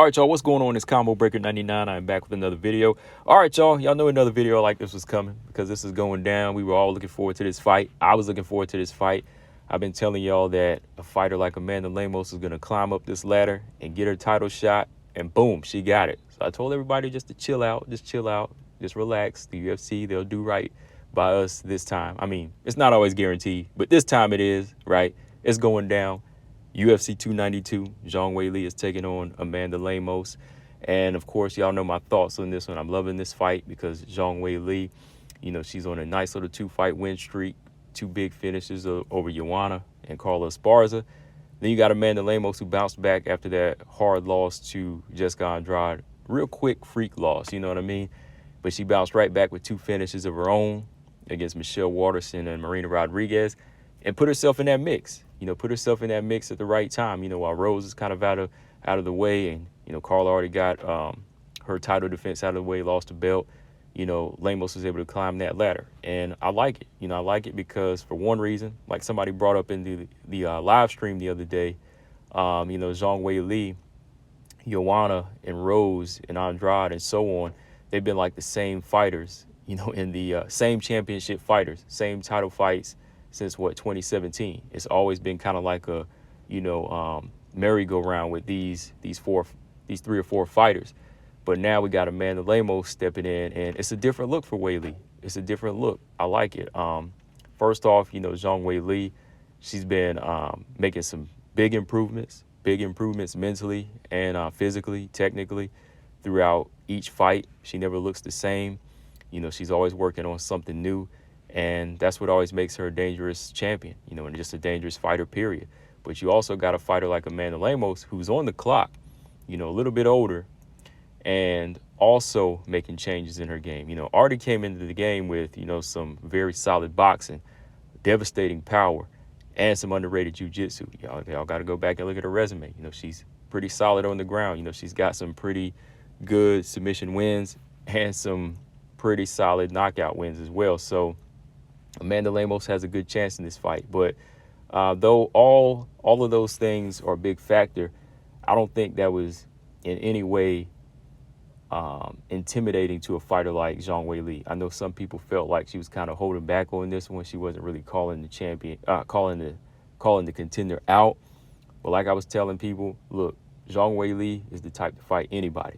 All right, y'all, what's going on? It's Combo Breaker 99. I'm back with another video. All right, y'all know another video like this was coming because this is going down. We were all looking forward to this fight. I was looking forward to this fight. I've been telling y'all that a fighter like Amanda Lemos is going to climb up this ladder and get her title shot, and boom, she got it. So I told everybody just to chill out, just relax. The UFC, they'll do right by us this time. I mean, it's not always guaranteed, but this time it is, right? It's going down. UFC 292, Zhang Weili is taking on Amanda Lemos. And, of course, y'all know my thoughts on this one. I'm loving this fight because Zhang Weili, she's on a nice little two-fight win streak, two big finishes over Joanna and Carla Esparza. Then you got Amanda Lemos, who bounced back after that hard loss to Jessica Andrade. Real quick freak loss, you know what I mean? But she bounced right back with two finishes of her own against Michelle Waterson and Marina Rodriguez and put herself in that mix. Put herself in that mix at the right time, while Rose is kind of out of the way, and, Carla already got her title defense out of the way, lost the belt. Lemos was able to climb that ladder, and I like it. I like it because, for one reason, like somebody brought up in the live stream the other day, Zhang Weili, Joanna and Rose and Andrade and so on, they've been like the same fighters, in the same championship fighters, same title fights since 2017. It's always been kind of like a, merry-go-round with these three or four fighters. But now we got Amanda Lemos stepping in, and it's a different look for Weili. It's a different look. I like it. First off, Zhang Weili, she's been making some big improvements mentally and physically, technically, throughout each fight. She never looks the same. She's always working on something new. And that's what always makes her a dangerous champion, and just a dangerous fighter, period. But you also got a fighter like Amanda Lemos, who's on the clock, a little bit older, and also making changes in her game. Already came into the game with, some very solid boxing, devastating power, and some underrated jiu-jitsu. Y'all got to go back and look at her resume. She's pretty solid on the ground. She's got some pretty good submission wins and some pretty solid knockout wins as well. So Amanda Lemos has a good chance in this fight. But though all of those things are a big factor, I don't think that was in any way intimidating to a fighter like Zhang Weili. I know some people felt like she was kind of holding back on this one. She wasn't really calling the champion, calling the contender out. But like I was telling people, look, Zhang Weili is the type to fight anybody.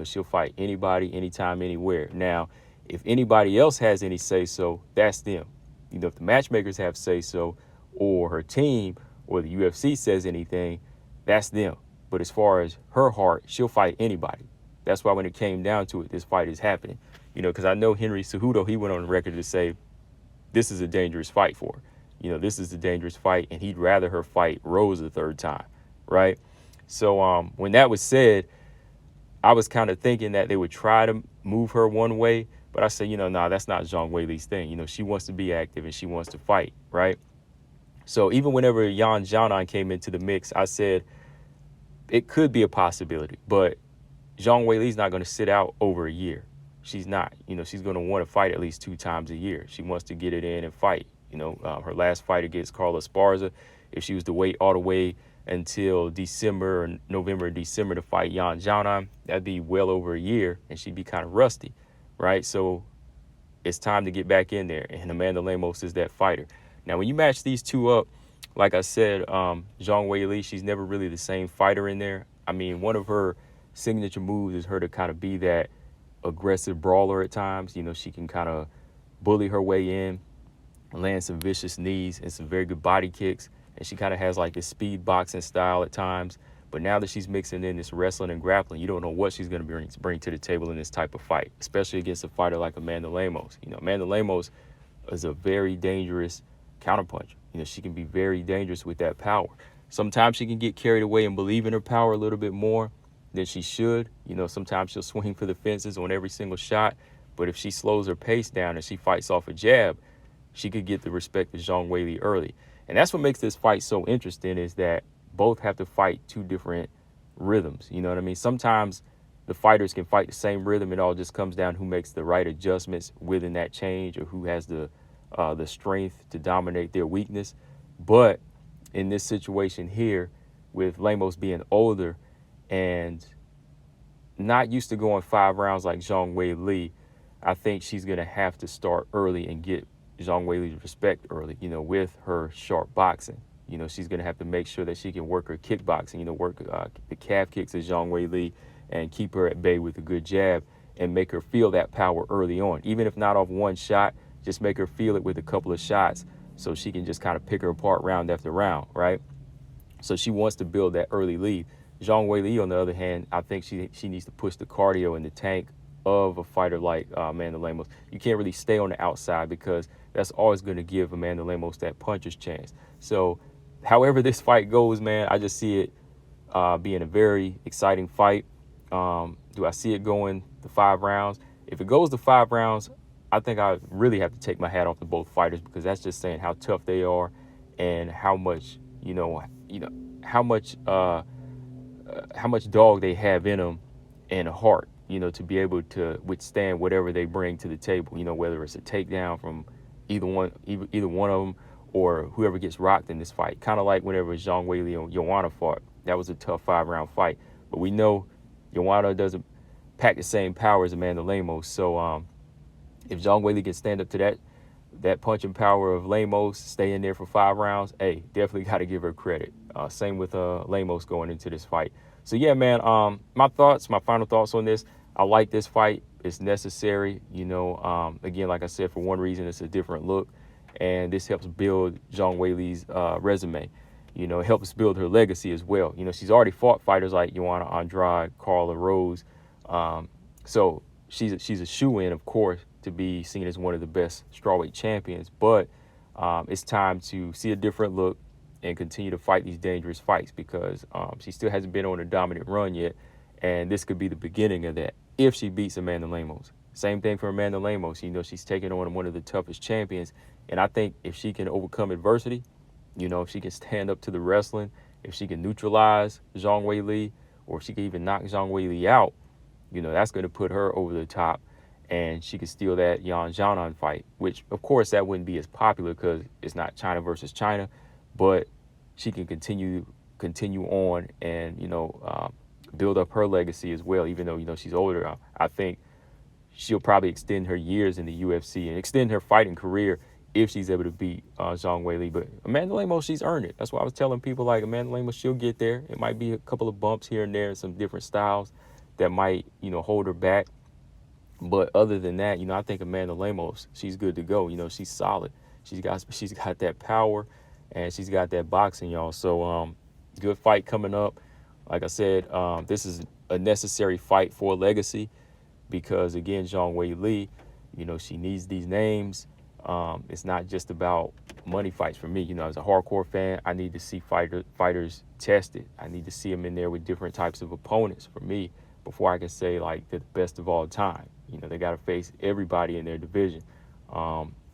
She'll fight anybody, anytime, anywhere. Now, if anybody else has any say-so, that's them. If the matchmakers have say-so, or her team, or the UFC says anything, that's them. But as far as her heart, she'll fight anybody. That's why when it came down to it, this fight is happening. Because I know Henry Cejudo, he went on the record to say, this is a dangerous fight for her. This is a dangerous fight, and he'd rather her fight Rose the third time, right? So when that was said, I was kind of thinking that they would try to move her one way, but I said, nah, that's not Zhang Weili's thing. She wants to be active and she wants to fight, right? So even whenever Yan Xiaonan came into the mix, I said it could be a possibility, but Zhang Weili's not going to sit out over a year. She's not. She's going to want to fight at least 2 times a year. She wants to get it in and fight. Her last fight against Carla Esparza, if she was to wait all the way until December or November, December to fight Yan Xiaonan, that'd be well over a year, and she'd be kind of rusty, right? So it's time to get back in there, and Amanda Lemos is that fighter. Now, when you match these two up, like I said, Zhang Weili, she's never really the same fighter in there. I mean, one of her signature moves is her to kind of be that aggressive brawler at times. She can kind of bully her way in, land some vicious knees and some very good body kicks. And she kind of has like this speed boxing style at times. But now that she's mixing in this wrestling and grappling, you don't know what she's going to bring to the table in this type of fight, especially against a fighter like Amanda Lemos. Amanda Lemos is a very dangerous counterpuncher. She can be very dangerous with that power. Sometimes she can get carried away and believe in her power a little bit more than she should. Sometimes she'll swing for the fences on every single shot. But if she slows her pace down and she fights off a jab, she could get the respect of Zhang Weili early. And that's what makes this fight so interesting, is that both have to fight 2 different rhythms. You know what I mean? Sometimes the fighters can fight the same rhythm. It all just comes down who makes the right adjustments within that change, or who has the strength to dominate their weakness. But in this situation here, with Lemos being older and not used to going 5 rounds like Zhang Weili, I think she's going to have to start early and get Zhang Weili's respect early, with her sharp boxing. She's going to have to make sure that she can work her kickboxing, work the calf kicks of Zhang Weili and keep her at bay with a good jab and make her feel that power early on. Even if not off one shot, just make her feel it with a couple of shots so she can just kind of pick her apart round after round, right? So she wants to build that early lead. Zhang Weili, on the other hand, I think she needs to push the cardio in the tank of a fighter like Amanda Lemos. You can't really stay on the outside because that's always going to give Amanda Lemos that puncher's chance. So however this fight goes, man, I just see it being a very exciting fight. Do I see it going to 5 rounds? If it goes to 5 rounds, I think I really have to take my hat off to both fighters because that's just saying how tough they are and how much, how much dog they have in them and a heart, to be able to withstand whatever they bring to the table, whether it's a takedown from either one of them or whoever gets rocked in this fight. Kind of like whenever Zhang Weili and Joanna fought. That was a tough 5-round fight. But we know Joanna doesn't pack the same power as Amanda Lemos. So if Zhang Weili can stand up to that punching power of Lemos, stay in there for 5 rounds, hey, definitely got to give her credit. Same with Lemos going into this fight. So, yeah, man, my final thoughts on this, I like this fight. It's necessary. Again, like I said, for one reason, it's a different look. And this helps build Zhang Weili's resume. It helps build her legacy as well. She's already fought fighters like Joanna Andrade, Carla Rose. So she's a shoo-in, of course, to be seen as one of the best strawweight champions. But it's time to see a different look and continue to fight these dangerous fights because she still hasn't been on a dominant run yet. And this could be the beginning of that if she beats Amanda Lemos. Same thing for Amanda Lemos. She's taking on one of the toughest champions. And I think if she can overcome adversity, if she can stand up to the wrestling, if she can neutralize Zhang Weili, or if she can even knock Zhang Weili out, that's going to put her over the top. And she could steal that Yan Xiaonan fight, which, of course, that wouldn't be as popular because it's not China versus China. But she can continue on and, build up her legacy as well, even though, she's older. I think she'll probably extend her years in the UFC and extend her fighting career if she's able to beat Zhang Weili. But Amanda Lemos, she's earned it. That's why I was telling people, like, Amanda Lemos, she'll get there. It might be a couple of bumps here and there and some different styles that might, hold her back. But other than that, I think Amanda Lemos, she's good to go. She's solid. She's got that power and she's got that boxing, y'all. So good fight coming up. Like I said, this is a necessary fight for legacy because, again, Zhang Weili, she needs these names. It's not just about money fights for me. As a hardcore fan, I need to see fighters tested. I need to see them in there with different types of opponents for me before I can say, like, they're the best of all time. They got to face everybody in their division.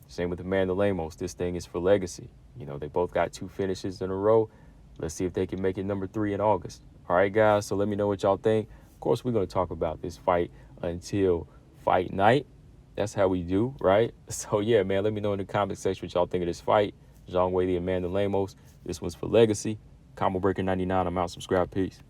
Same with Amanda Lemos. This thing is for legacy. They both got 2 finishes in a row. Let's see if they can make it number 3 in August. All right, guys, so let me know what y'all think. Of course, we're going to talk about this fight until fight night. That's how we do, right? So, yeah, man, let me know in the comment section what y'all think of this fight. Zhang Weili, Amanda Lemos. This one's for legacy. Combo Breaker 99. I'm out. Subscribe. Peace.